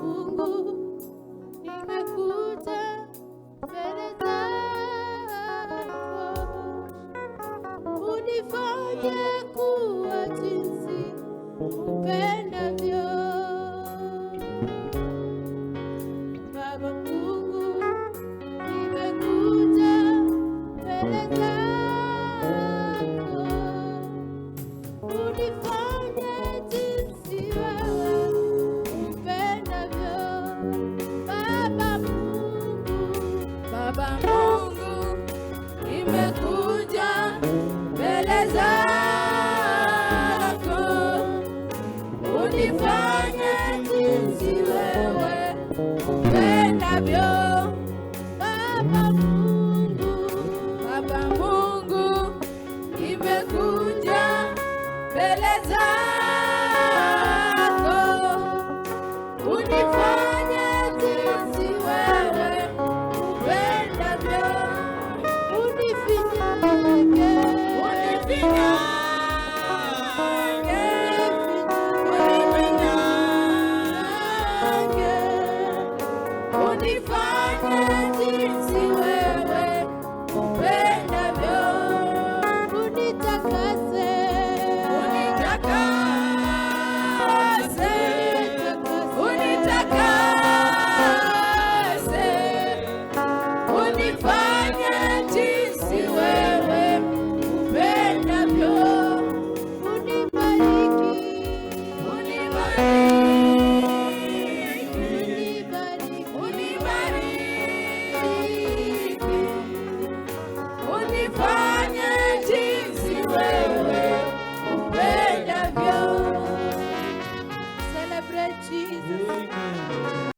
Mungu, nimekuja mbele zako, unifanye kuwa jinsi upendavyo. Baba Mungu, nimekuja mbele zako, unifanye jinsi wewe upendavyo. Baba Mungu, nimekuja mbele zako, unifanye jinsi wewe upendavyo. Baba Mungu, nimekuja mbele zako, unifanye jinsi wewe upendavyo. Unifinyange, unifanye jinsi wewe upendavyo. Unitakase, unifanye jinsi wewe upendavyo. Unifanye jinsi wewe upendavyo. Celebrate Jesus.